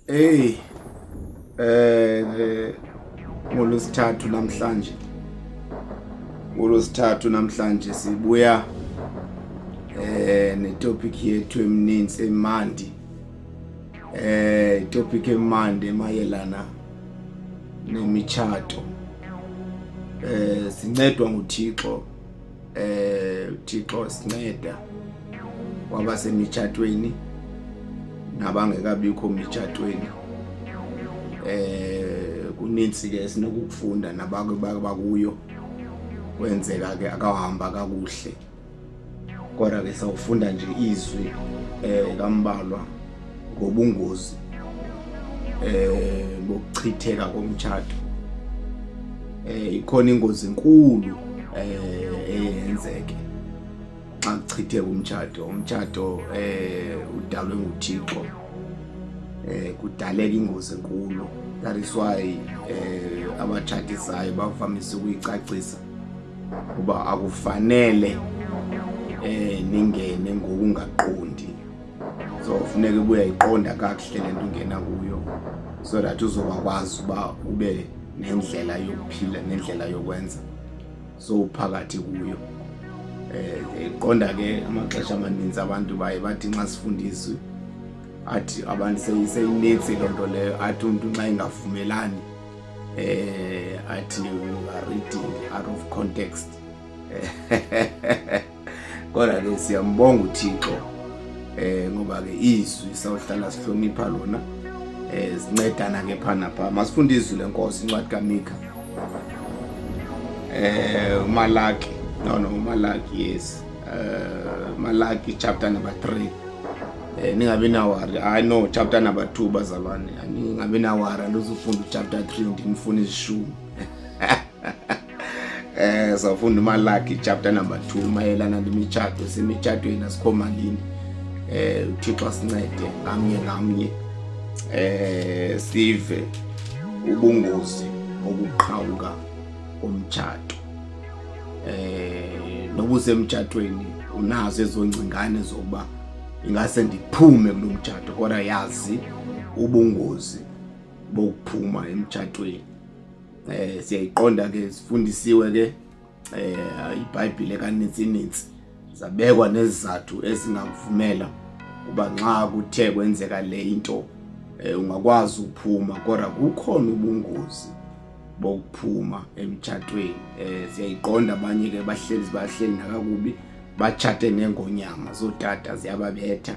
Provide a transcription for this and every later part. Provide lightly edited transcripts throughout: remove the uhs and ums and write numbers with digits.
Hey, ngolosithathu namhlanje. Ngolosithathu namhlanje sibuya netopic yethu emininzi emandi. Topic emandi emayelana nemichato. Sincedwa nguThixo. uThixo sinceda kwabasemichatweni nabangekabikho emichatweni. Kuninzi ke sinokufunda nabake bakuyo kwenzeka ke akahamba kakuhle, kodwa ke sawufunda nje izwi kambalwa ngobungozi bokuchitheka komchato. Ikhona ingozi enkulu eyenzeke xa kuchitheka umchato udalwe nguThixo. Kudaleka ingozi enkulu. That is why abatshatisayo bavamise ukuyicacisa kuba akufanele ningene ngokungaqondi. So kufuneka ubuyayiqonda kakuhle lento ungena kuyo, so that uzokwazi uba ube nendlela yokuphila nendlela yokwenza so uphakathi kuyo. Iqonda ke amaxesha amaninzi abantu baye bathi nxa sifundiswe athi abantu seyinethi lonto leyo, athi umuntu nxa ingavumelani athi you are reading out of context. Kodwa ke siyambonga uThixo ngoba ke izwi sawuhlala sihlonipha lona. Sincedana ke phana pha. Masifunde izwi lenkosi incwadi kaMikha. Malaki. Malaki, yes. Malaki chapter number 3. Ningabe nawari. I know chapter number 2 bazalwane. Ningabe nawari ndizofunda chapter 3 ndimfuna izishumi. Sawufunda Malaki chapter number 2 mayelana nemichato. Semichatweni asikhomalini. uThixo asincede ngamnye sive ubungozi obuqhawuka omchato. Nobusemchatweni unazo ezongcingane zokuba ingase ndiphume kulomchato, kodwa yazi ubungozi bokuphuma emchatweni. Siyayiqonda ke sifundisiwe ke iBhayibhile kaninzi zabekwa nezizathu esingakuvumela kuba nxa kuthe kwenzeka le into ungakwazi ukuphuma, kodwa kukhona ubungozi bokuphuma emchatweni. Siyayiqonda abanye ke bahleli nakakubi bachate nengonyama zotata ziyababetha,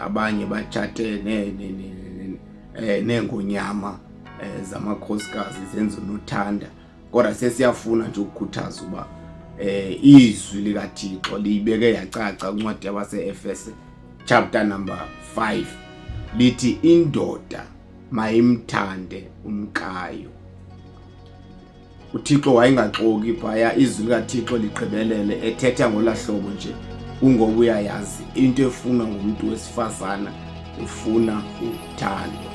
abanye bachate nengonyama zamakhosikazi zenzo nothanda. Kodwa sesiyafuna nje ukukhuthaza uba izwi likaThixo libeke yacaca kwincwadi yabaseEfese chapter number 5 lithi indoda mayimthande umkayo. uThixo wayengaxoki phaya, izwi likaThixo ligqibelele ethetha ngolahlobo nje kungoba uyayazi into efuna ngumuntu wesifazana ufuna uthando.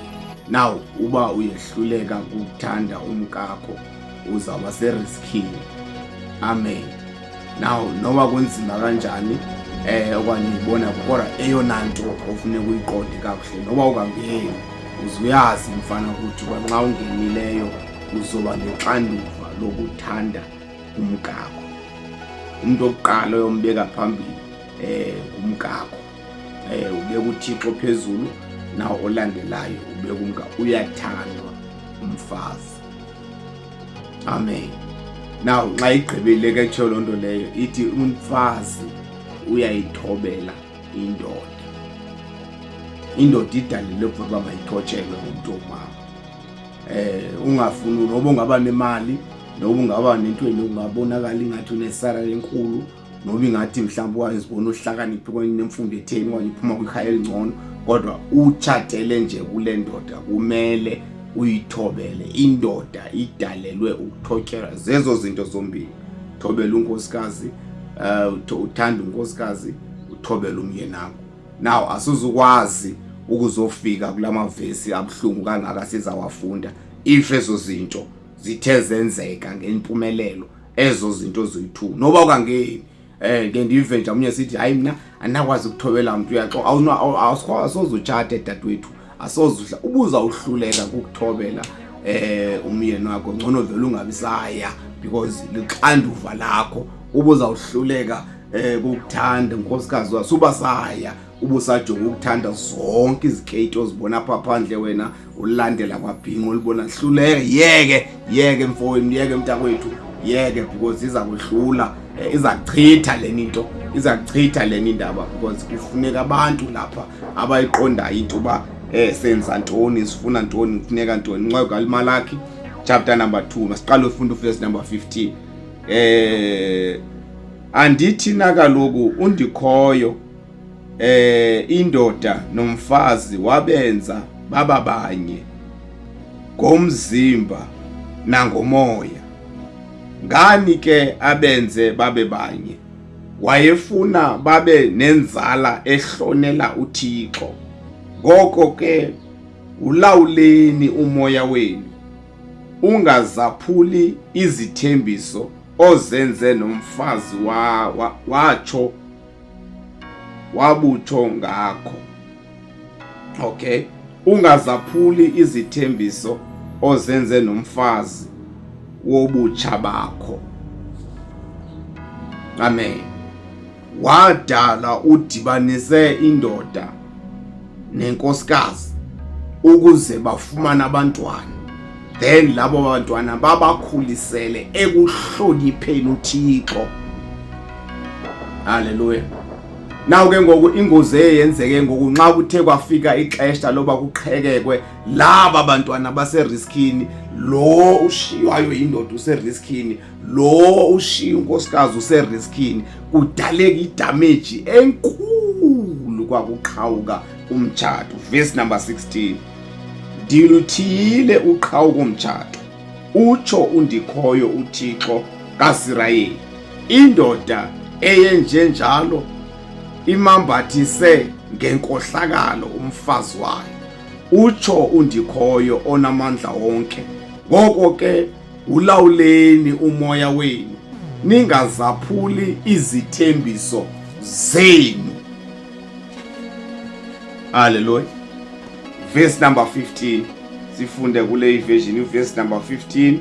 Now uba uyehluleka ukuthanda umkakho uzawuba seriskini. Amen. Now noba kunzima kanjani okanye ubona kodwa eyona nto ofuneka uyiqonde kakuhle noba ungangeni uzuyazi mfana ukuthi nxa ungenileyo uzoba nexanduva lokuthanda umkakho. Umuntu oqala oyombeka phambili umkakho. Ubeka uThixo phezulu, nawo olandelayo ubeka umkakho. Uyathandwa umfazi. Amen. Now nxa igqibile ke tsho lonto leyo ithi umfazi uyayithobela indoda. Indoda idalelwe ukuba mayithotshelwe ngumuntu omama. Ungafuni noba ungaba nemali, noba ungaba nento engabonakala ingathi unesara enkulu, noba ingathi mhlawumbe wazibona uhlakaniphi kwenye nemfundo etheni okanye iphuma kwikhaya elingcono, kodwa utshatele nje kule ndoda kumele uyithobele. Indoda idalelwe ukuthotyelwa zezo zinto zombili. Thobela unkosikazi, uthanda unkosikazi, uthobela umyenakho. Now asizukwazi ukuzofika kulamavesi abhlungu kangaka sizawafunda if ezo zinto zithe zenzeka ngempumelelo. Ezo zinto zoyi2 noba ukangeni ke ndive nje umunye sithi hayi mina andakwazi ukuthobela umuntu uyaxoxa. Awusoze utshate dadwethu asozudla ubuza uhluleka ukuthobela umyeni wakho ngcono vele ungabisaya because liqanduva lakho ubuza uhluleka ukuthanda unkosikazi wakho ubasaya ubusajonga ukuthanda zonke izikhethi ozibona apha phandle wena ulandela kwabhinqa ulibona hluleke yeke mfowethu yeke mntakwethu yeke because iza kudlula iza kuchitha leni indaba because kufuneka abantu lapha abayiqondayo into ba senza ntoni sifuna ntoni kufuneka ntoni. Incwadi kaMalaki chapter number 2 masiqale ufunda verse number 15. Andithi na kaloku undikhoyo indoda nomfazi wabenza bababanye ngomzimba nangomoya. Ngani ke abenze babebanye? Wayefuna babe nenzala ehlonela uThixo. Ngoko ke ulawuleni umoya wenu, ungazaphuli izithembiso ozenze nomfazi watsho wabutsho ngakho. Okay, ungazaphuli izithembiso ozenze nomfazi wobutsha bakho. Amen. Wadala udibanise indoda nenkosikazi ukuze bafumane abantwana, then labo bantwana babakhulisele ekuhlonipheni uThixo. Hallelujah. Naw ke ngoku ingozi eyenzeke ngoku nxa kuthe kwafika ixesha loba kuqhekekwe laba bantwana baseriskini, lo ushiywayo indoda useriskini, lo ushiya unkosikazi useriskini, kudaleka idamage enkulu kwakuqhawuka umtshato. Verse number 16. Ndiluthiyile uqhawuka umtshato, utsho undikhoyo uThixo kaIsrayeli. Indoda eyenjenjalo imambathise ngenkohlakalo umfazi wayo, utsho undikhoyo onamandla wonke. Ngoko ke ulawuleni umoya wenu, ningazaphuli izithembiso zenu. Hallelujah. Verse number 15. Sifunde kule version verse number 15.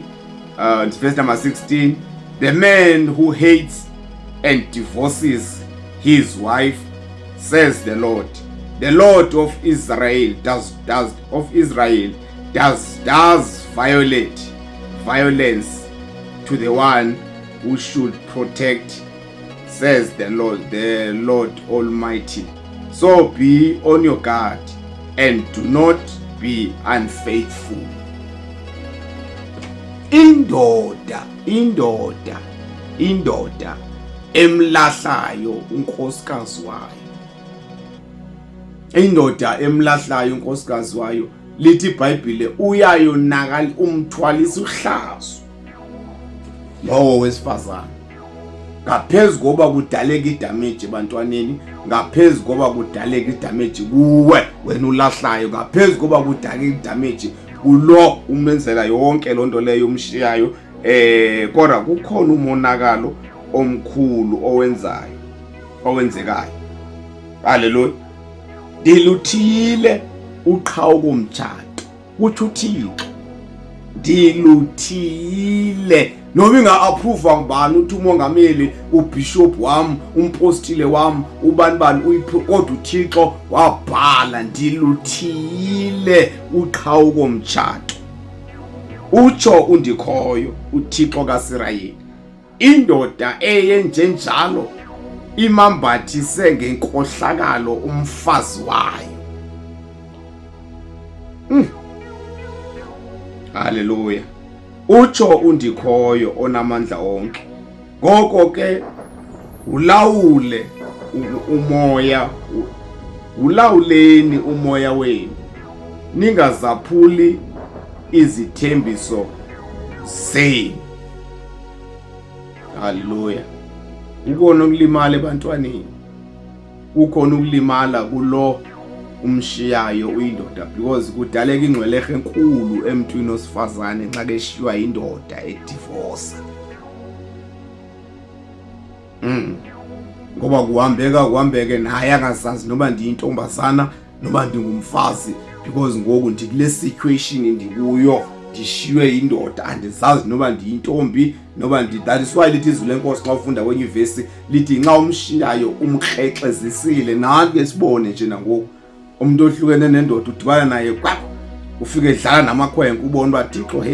Verse number 16. The man who hates and divorces his wife, says the Lord of Israel does violence to the one who should protect, says the Lord Almighty. So be on your guard and do not be unfaithful. Indoda emlahlayo unkosikazi wayo. Indoda emlahlayo unkosikazi wayo, lithi iBhayibhile uyayonakala umthwalisa uhlazo lowo wesifazana. Ngaphezulu koba kudaleka idamage ebantwaneni, ngaphezulu koba kudaleka idamage kuwe wena ulahlayo, ngaphezulu koba kudaleka idamage kulo umenzela yonke lonto leyo umshiyayo, kodwa kukhona umonakalo omkhulu owenzekayo. Hallelujah. Ndiluthiyile uqhawuka umtshato, uthi uThixo ndiluthiyile. Noma inga-approve ngubani, uthi umongameli, ubishop wami, umpostile wami, ubani kodwa uThixo wabhala ndiluthiyile uqhawuka umtshato, utsho undikhoyo uThixo kaIsrayeli. Indoda eyenjenjalo imambathise ngenkohlakalo umfazi wayo. Hallelujah. Utsho undikhoyo onamandla wonke. Ngoko ke ulawuleni umoya wenu, ningazaphuli izithembiso zenu. Hallelujah. Ukhona ukulimala ebantwaneni, ukhona ukulimala kulo umshiyayo uyindoda, because kudaleka ingcwelehe enkulu emntwini osifazane nxa keshiywa indoda edivorce. Ngoba kuhambeke naye angazazi noba ndiyintombazana noba ndingumfazi, because ngoku ndikule situation ndikuyo, ndishiywe indoda, andizazi noba ndiyintombi noba that is why lithi izwi lenkosi xa ufunda kwenye ivesi lithi nxa umshiyayo umkrexezisile. Nanti ke sibone nje nangoku umuntu ohlukene nendoda udibana naye kwapho ufike edlala namakhwenkwe ubona uba Thixo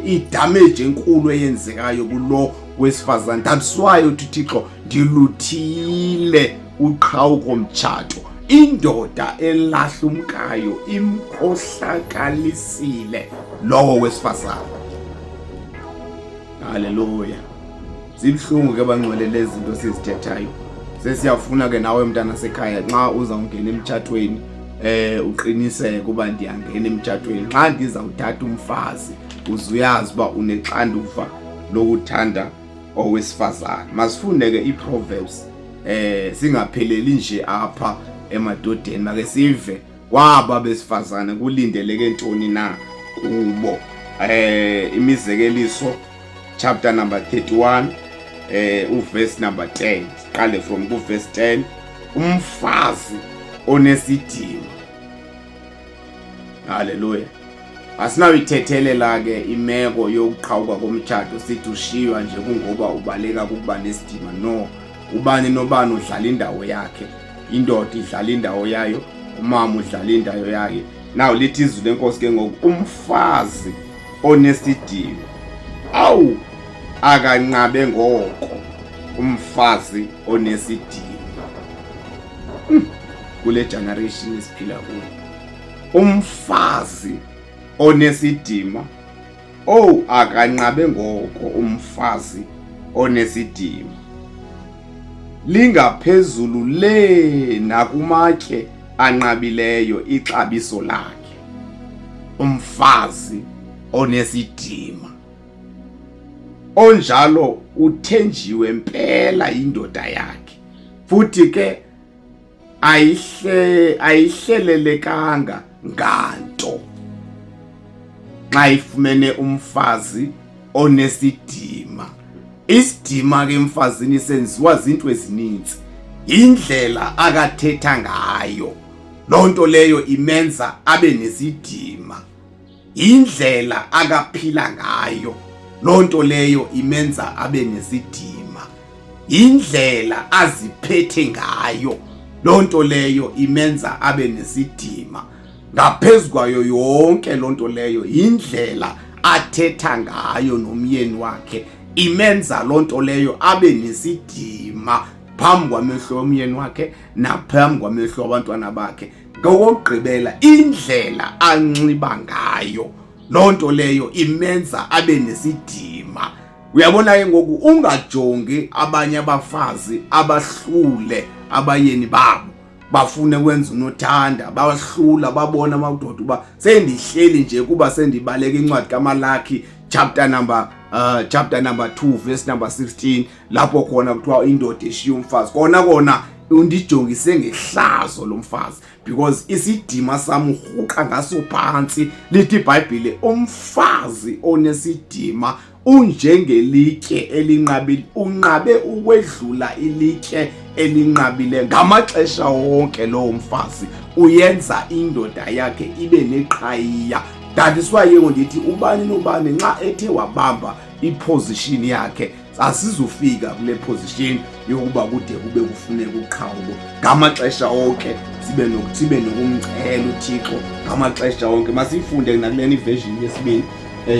idamage enkulu eyenzekayo kulo wesifazane. That's why uthi Thixo ndiluthile uqhawuko mtshato, indoda elahlumkayo imkhohlakalisile lowo wesifazane. Haleluya. Zibhlungu ke bangcwelele izinto sizithethayo. Sesiyafuna ke nawe mntana sekhaya nxa uzawungena emtshatweni uqiniseke kuba ndiyangena emtshatweni. Nxa ndizawuthatha umfazi uzuyazi uba unexanduva lokuthanda owesifazane. Masifunde ke iProverbs singapheleli nje apha emadodeni, make sive kwaba besifazane kulindeleke ntoni na kubo. Imizekeliso chapter number 31 uverse number 10, siqale from kuverse 10. Umfazi onesidima. Haleluya. Asinawuyithethelela ke imeko yokuqhawuka komtshato sithi ushiywa nje kungoba ubaleka kukuba nesidima. No, ubani nobani udlala indawo yakhe, indoda idlala indawo yayo, umama udlala indawo yakhe. Now lithi izwi lenkosi ke ngoku umfazi onesidima awu akanqabe ngoko umfazi onesidima. Kule generation esiphila kuyo umfazi onesidima akanqabe ngoko umfazi onesidima. Lingaphezulu le nakumatye anqabileyo ixabiso lakhe umfazi onesidima. Onjalo uthenjiwe impela indoda yakhe, futhi ke ayihlelelekanga nganto nxa ifumene umfazi onesidima. Isidima ke emfazini senziwa zinto ezininzi, indlela akathetha ngayo loo nto leyo imenza abe nesidima, indlela akaphila ngayo loo nto leyo imenza abe nesidima, indlela aziphethe ngayo loo nto leyo imenza abe nesidima. Ngaphezu kwayo yonke loo nto leyo indlela athetha ngayo nomyeni wakhe imenza loo nto leyo abe nesidima phambi kwamehlo omyeni wakhe naphambi kwamehlo abantwana bakhe. Ngokugqibela indlela anxiba ngayo loo nto leyo imenza abe nesidima. Uyabona ke ngoku ungajongi abanye abafazi abahlule abayeni babo bafune ukwenza unothanda, bahlula babona amadoda uba sendihleli nje kuba sendibaleka incwadi kaMalaki chapter number 2 verse number 16 lapho khona kuthiwa indoda eshiya umfazi. Kona undijongise ngehlazo lomfazi because isidima samhuqa ngaso phansi. Lithi iBhayibhile umfazi onesidima unjengelitye elinqabile, unqabe ukwedlula ilitye elinqabile. Ngamaxesha wonke lo mfazi uyenza indoda yakhe ibe neqhayiya. That is why ndithi ubani nobani nxa ethe wabamba iposition yakhe asizufika kule position yokuba kude kube kufuneka uqhawuko. Ngamaxesha wonke sibe nokumcela uThixo ngamaxesha wonke. Masifunde nakuleni version yesibili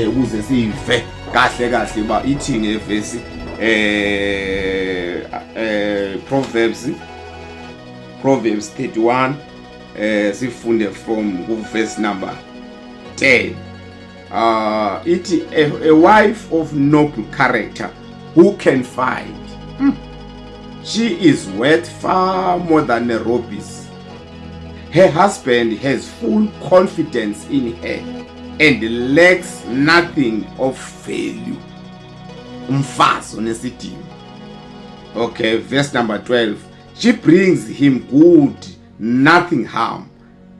ukuze sive kahle ba ithi ngevesi Proverbs 31 sifunde from verse number 10. Iti a wife of noble character who can find. She is worth far more than a rubies. Her husband has full confidence in her and lacks nothing of value. Umfazi onesidima. Okay, verse number 12. She brings him good, nothing harm,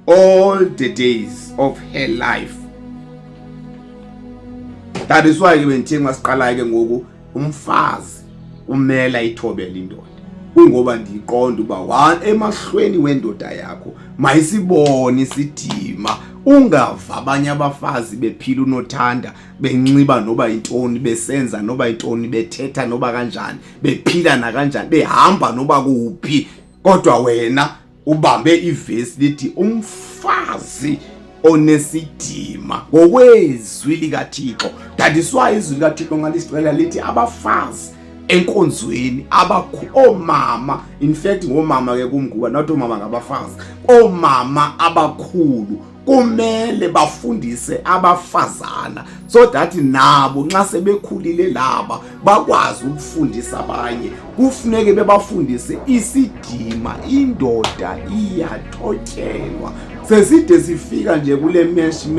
all the days of her life. That is why when thing masiqala ke ngoku umfazi umela ithobela indoda. kungoba ndiqonda uba emahlweni wendoda yakho mayisibone isidima. Ungava abanye abafazi bephila unothanda, benxiba noba intoni, besenza noba intoni, bethetha noba kanjani, bephila nakanjani, behamba noba kuphi, kodwa wena ubambe ivesi lithi umfazi onesidima ngokwezwi likaThixo. That is why izwi likaThixo ngalisicela lithi abafazi enkonzweni omama, in fact ngomama ke kumguba, not omama ngabafazi, omama abakhulu kumele bafundise abafazana so that nabo nxa sebekhulile laba bakwazi ukufundisa abanye. Kufuneke bebafundise isidima. Indoda iyathotyelwa. Seside sifika nje kule meshi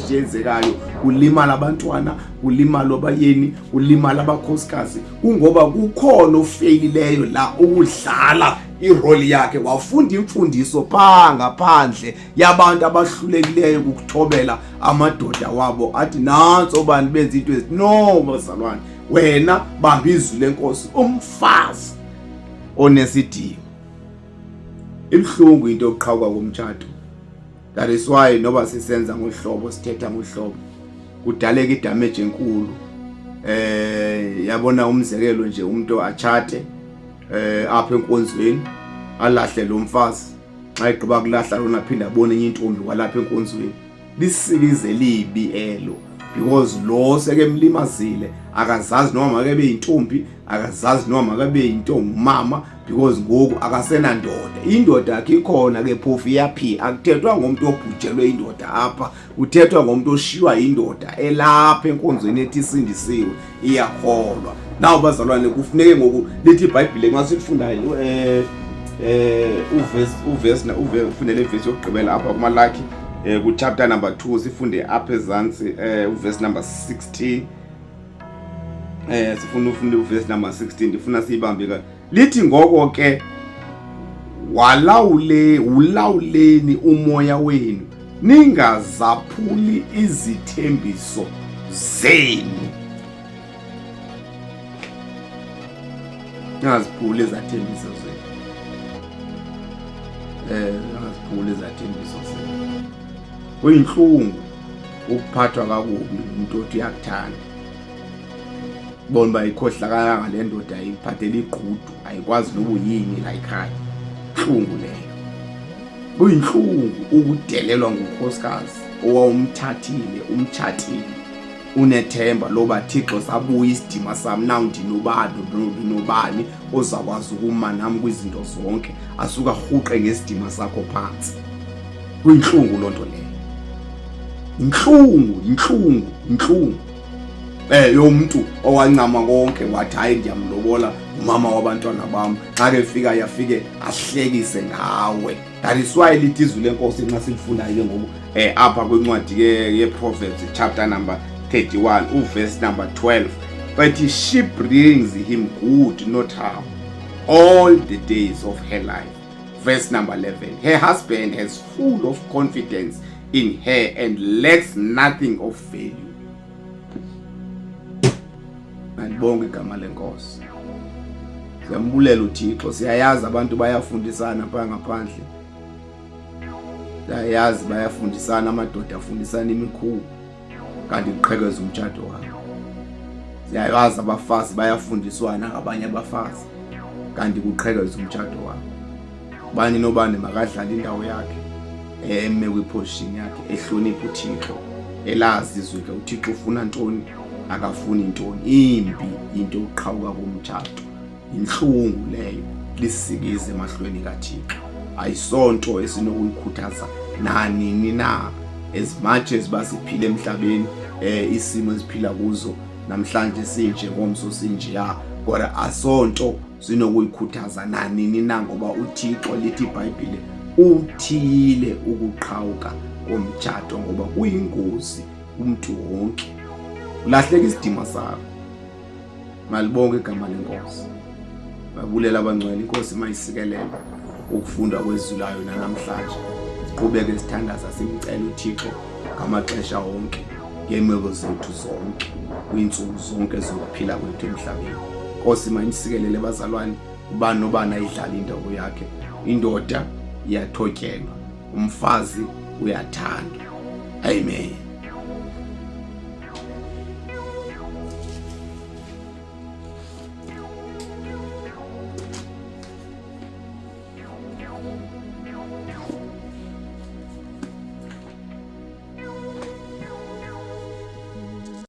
yenzekayo, kulimala abantwana, kulimala abayeni, kulimala abakhosikazi, kungoba kukhona ofeilileyo la ukudlala irole yakhe, wafunda imfundiso ngaphandle yabantu abahlulekileyo ukuthobela amadoda wabo, athi nanso bani benza into ezi. No bazalwane, wena bamba izwi lenkosi, umfazi onesidima. Ibhlungu into yokuqhawuka komtshado. That is why noba sisenza ngohlobo, sithetha ngohlobo, kudaleka idamage enkulu. Yabona umzekelo nje umuntu achate apha enkonzweni, alahle lo mfazi, xa egqiba kulahla lona phinda abone enye intombi kwalapha enkonzweni. Lisilize libi elo, because lo seke mlimazile, akazazi noma makebe yintombi, akazazi noma makebe yintombi mama, because ngoku akasena ndoda. Indoda yakhe ikhona ke phofu iyaphi. Akuthethwa ngomuntu obhujelwe indoda apha, uthethwa ngomuntu oshiywa indoda elapha enkonzweni ethi isindisiwe, iyakholwa. Nawo bazalwane, kufuneke ngoku lithi iBhayibhile nxa sifundayo ufundele ivesi yokugqibela apha kuMalaki ku chapter number 2, sifunde apha ezantsi uverse number 16. Sifuna ufunde uverse number 16, ndifuna siyibambe ka. Lithi ngoko ke ulawuleni umoya wenu, ningazaphuli izithembiso zenu. Ningaziphuli izithembiso zenu. Ningaziphuli izithembiso zenu. Kuyinhlungu ukuphathwa kakubi umuntu othi uyakuthanda, bona bayikhohlakala ngale ndoda ayiphathele igqudu, ayikwazi noba yini la ekhaya. Inhlungu leyo. Kuyinhlungu ukudelelwa ngunkosikazi owawumthathile, umtshatile, unethemba loba Thixo sabuya isidima sami, nawu ndinobani ozakwazi ukuma nami kwizinto zonke, asuka rhuqe ngesidima sakho phansi. Kuyinhlungu loo nto leyo. Inhlungu yomuntu owancama konke wathi hayi ndiyamlobola umama wabantwana bami, xa ke fika yafike ahlekise ngawe. That is why lithi izwi lenkosi nxa silifundayo ngoku apha kwincwadi ke yeProverbs chapter number 31 uverse number 12, but she brings him good not harm all the days of her life. Verse number 11, her husband has full of confidence in her and lacks nothing of value. Andibonge igama lenkosi. Siyambulela uThixo. Siyayazi abantu bayafundisana pha ngaphandle. Siyayazi bayafundisana, amadoda afundisana imikhulu, kanti kuqhekeza umtshado wabo. Siyayazi abafazi bayafundiswana ngabanye abafazi, kanti kuqhekeza umtshado wabo. Bani nobani makadlala indawo yakhe, eme kwiposition yakhe, ehlonipha uThixo, elazi izwi ke uThixo ufuna ntoni, akafuni intoni. Imbi into yokuqhawuka komtshado. Inhlungu leyo, lisikize emahlweni kaThixo. Ayisonto esinokuyikhuthaza nanini na, as much as basiphile emhlabeni isimo esiphila kuzo namhlanje sinje ngomso sinjiya, kodwa asonto sinokuyikhuthaza nanini na, ngoba uThixo lithi iBhayibhile uthile ukuqhawuka komtshado, ngoba kuyingozi umuntu wonke. Ulahleka isidima sakho. Malibonke igama lenkosi. Babulela abangcwele, inkosi mayisikelela ukufunda kwezulayo namhlanje. Siqhubeke sithandaza simcela uThixo ngamaxesha onke, ngeemeko zethu zonke, kwiintsuku zonke zokuphila kwethu emhlabeni. Inkosi mayisikelele bazalwane, ubani nobani ayidlala indawo yakhe. Indoda iyathotyelwa, umfazi uyathandwa. Amen.